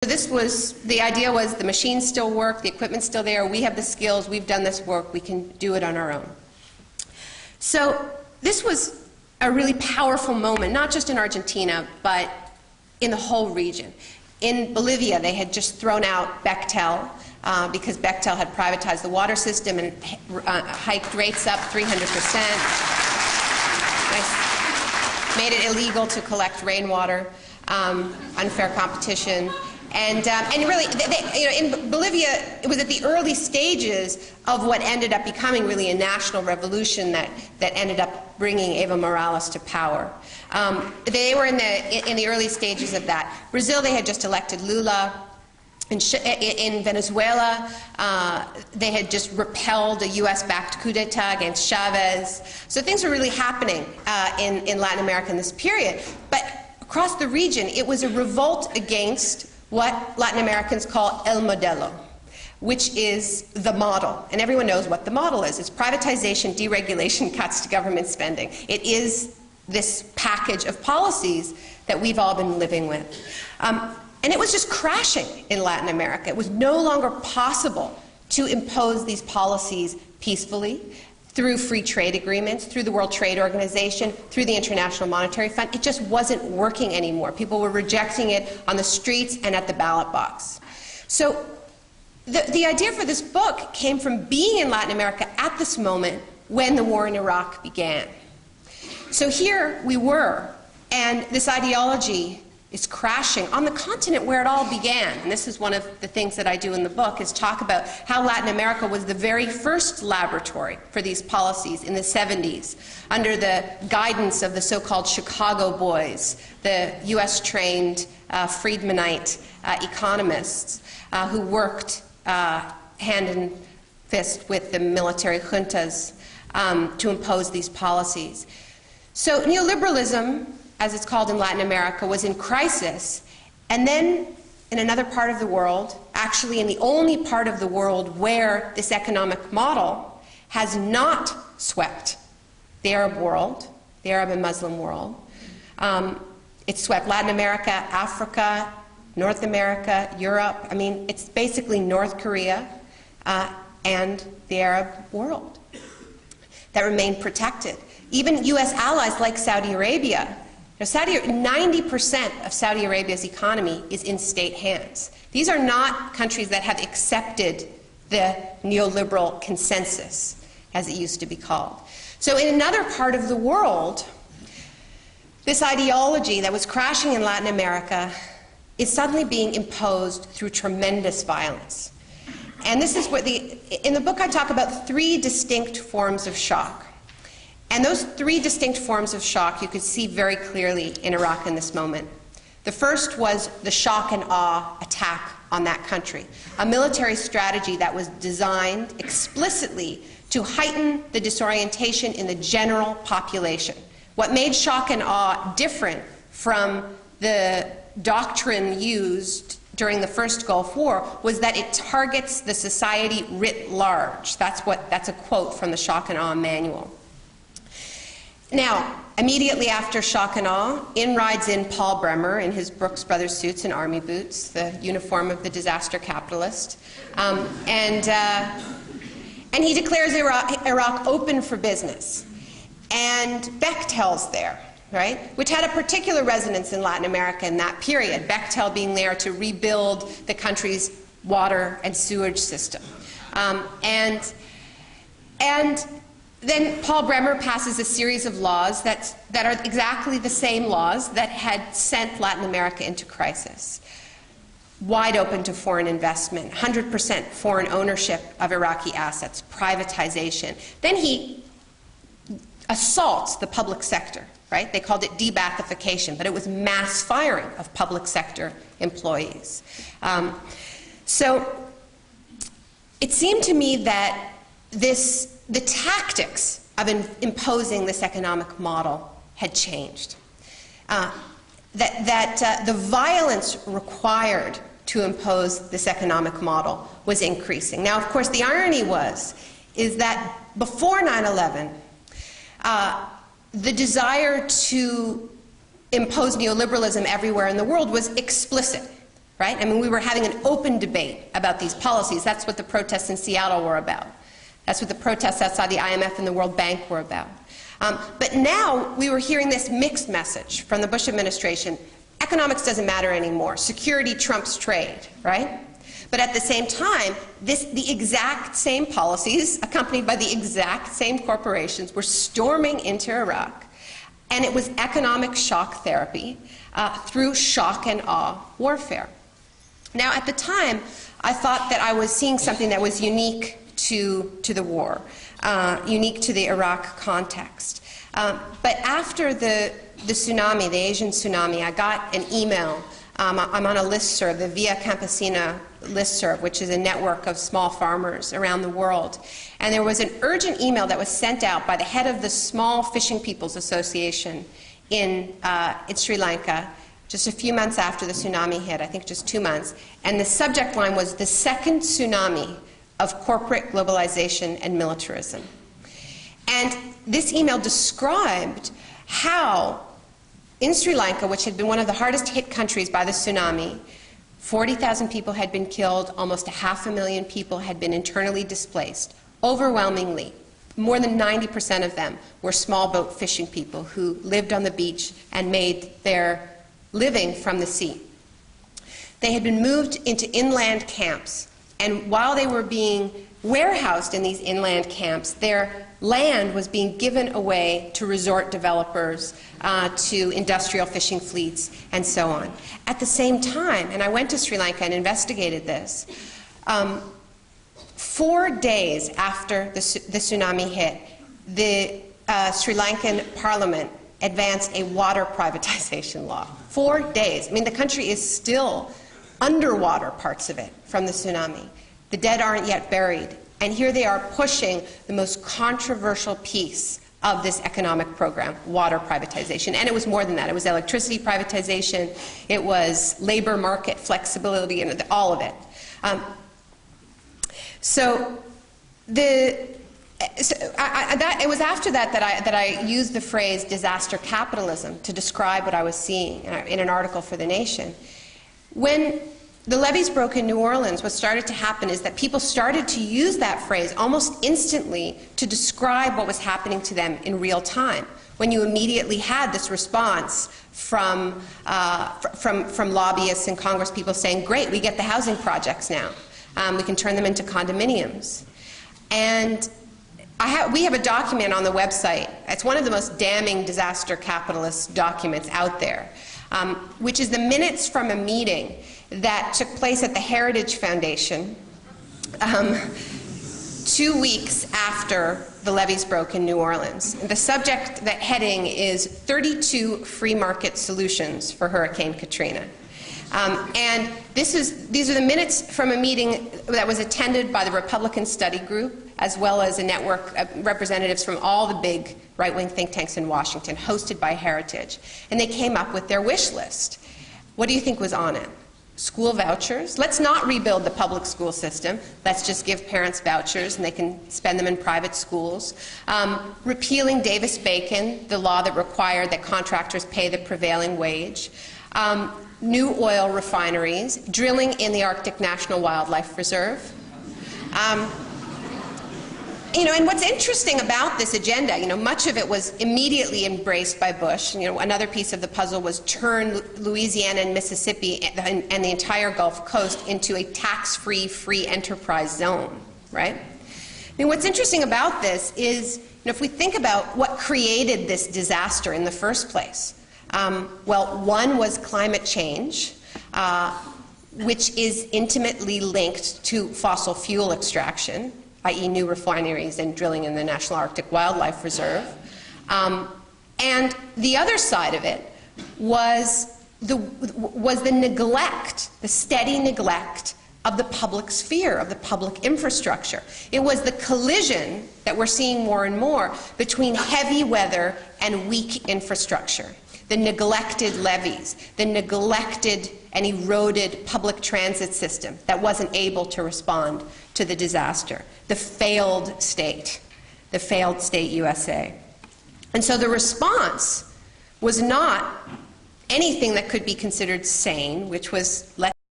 The idea was the machines still work, the equipment's still there, we have the skills, we've done this work, we can do it on our own. So this was a really powerful moment, not just in Argentina, but in the whole region. In Bolivia, they had just thrown out Bechtel because Bechtel had privatized the water system and hiked rates up 300%. Made it illegal to collect rainwater, unfair competition. And really, in Bolivia, it was at the early stages of what ended up becoming really a national revolution that ended up bringing Evo Morales to power. They were in the early stages of that. Brazil, they had just elected Lula. In Venezuela, they had just repelled a US-backed coup d'etat against Chavez. So things were really happening in Latin America in this period. But across the region, it was a revolt against what Latin Americans call el modelo, which is the model. And everyone knows what the model is. It's privatization, deregulation, cuts to government spending. It is this package of policies that we've all been living with. And it was just crashing in Latin America. It was no longer possible to impose these policies peacefully through free trade agreements, through the World Trade Organization, through the International Monetary Fund. It just wasn't working anymore. People were rejecting it on the streets and at the ballot box. So the idea for this book came from being in Latin America at this moment when the war in Iraq began. So here we were, and this ideology is crashing on the continent where it all began. And this is one of the things that I do in the book, is talk about how Latin America was the very first laboratory for these policies in the 70s, under the guidance of the so-called Chicago boys, the US-trained Friedmanite economists who worked hand in fist with the military juntas to impose these policies. So neoliberalism, as it's called in Latin America, was in crisis. And then in another part of the world, actually in the only part of the world where this economic model has not swept the Arab world, the Arab and Muslim world. It swept Latin America, Africa, North America, Europe. I mean, it's basically North Korea and the Arab world that remained protected. Even US allies like Saudi Arabia. 90% of Saudi Arabia's economy is in state hands. These are not countries that have accepted the neoliberal consensus, as it used to be called. So in another part of the world, this ideology that was crashing in Latin America is suddenly being imposed through tremendous violence. And this is what in the book I talk about 3 distinct forms of shock. And those 3 distinct forms of shock you could see very clearly in Iraq in this moment. The first was the shock and awe attack on that country, a military strategy that was designed explicitly to heighten the disorientation in the general population. What made shock and awe different from the doctrine used during the first Gulf War was that it targets the society writ large. That's a quote from the shock and awe manual. Now, immediately after shock and awe, in rides in Paul Bremer in his Brooks Brothers suits and army boots, the uniform of the disaster capitalist, and he declares Iraq open for business. And Bechtel's there, right, which had a particular resonance in Latin America in that period, Bechtel being there to rebuild the country's water and sewage system. And then Paul Bremer passes a series of laws that are exactly the same laws that had sent Latin America into crisis. Wide open to foreign investment, 100% foreign ownership of Iraqi assets, privatization. Then he assaults the public sector, right? They called it de-Baathification, but it was mass firing of public sector employees. So it seemed to me that the tactics of imposing this economic model had changed. The violence required to impose this economic model was increasing. Now, of course, the irony is that before 9/11, the desire to impose neoliberalism everywhere in the world was explicit. right? I mean, we were having an open debate about these policies. That's what the protests in Seattle were about. That's what the protests outside the IMF and the World Bank were about. But now we were hearing this mixed message from the Bush administration. Economics doesn't matter anymore. Security trumps trade, right? But at the same time, the exact same policies, accompanied by the exact same corporations, were storming into Iraq. And it was economic shock therapy through shock and awe warfare. Now, at the time, I thought that I was seeing something that was unique to the war, unique to the Iraq context. But after the tsunami, the Asian tsunami, I got an email. I'm on a listserv, the Via Campesina listserv, which is a network of small farmers around the world. And there was an urgent email that was sent out by the head of the Small Fishing Peoples Association in Sri Lanka, just a few months after the tsunami hit, I think just 2 months. And the subject line was the second tsunami of corporate globalization and militarism. And this email described how in Sri Lanka, which had been one of the hardest hit countries by the tsunami, 40,000 people had been killed, almost 500,000 people had been internally displaced. Overwhelmingly, more than 90% of them were small boat fishing people who lived on the beach and made their living from the sea. They had been moved into inland camps, and while they were being warehoused in these inland camps, their land was being given away to resort developers, to industrial fishing fleets, and so on. At the same time, and I went to Sri Lanka and investigated this, 4 days after the tsunami hit, the Sri Lankan parliament advanced a water privatization law. 4 days. I mean, the country is still underwater, parts of it, from the tsunami. The dead aren't yet buried. And here they are pushing the most controversial piece of this economic program, water privatization. And it was more than that. It was electricity privatization. It was labor market flexibility, and all of it. It was after that I used the phrase disaster capitalism to describe what I was seeing in an article for The Nation. When the levees broke in New Orleans, what started to happen is that people started to use that phrase almost instantly to describe what was happening to them in real time. When you immediately had this response from lobbyists and Congress people saying, great, we get the housing projects now. We can turn them into condominiums. And we have a document on the website. It's one of the most damning disaster capitalist documents out there, which is the minutes from a meeting that took place at the Heritage Foundation 2 weeks after the levees broke in New Orleans. The subject, the heading is 32 Free Market Solutions for Hurricane Katrina. And these are the minutes from a meeting that was attended by the Republican Study Group, as well as a network of representatives from all the big right-wing think tanks in Washington, hosted by Heritage. And they came up with their wish list. What do you think was on it? School vouchers. Let's not rebuild the public school system. Let's just give parents vouchers and they can spend them in private schools. Repealing Davis-Bacon, the law that required that contractors pay the prevailing wage. New oil refineries. Drilling in the Arctic National Wildlife Reserve. And what's interesting about this agenda, much of it was immediately embraced by Bush. Another piece of the puzzle was turn Louisiana and Mississippi and the entire Gulf Coast into a tax-free, free enterprise zone, right? What's interesting about this is, if we think about what created this disaster in the first place, well, one was climate change, which is intimately linked to fossil fuel extraction, i.e. new refineries and drilling in the National Arctic Wildlife Reserve. And the other side of it was the neglect, the steady neglect of the public sphere, of the public infrastructure. It was the collision that we're seeing more and more between heavy weather and weak infrastructure. The neglected levees, the neglected and eroded public transit system that wasn't able to respond to the disaster, the failed state USA. And so the response was not anything that could be considered sane, which was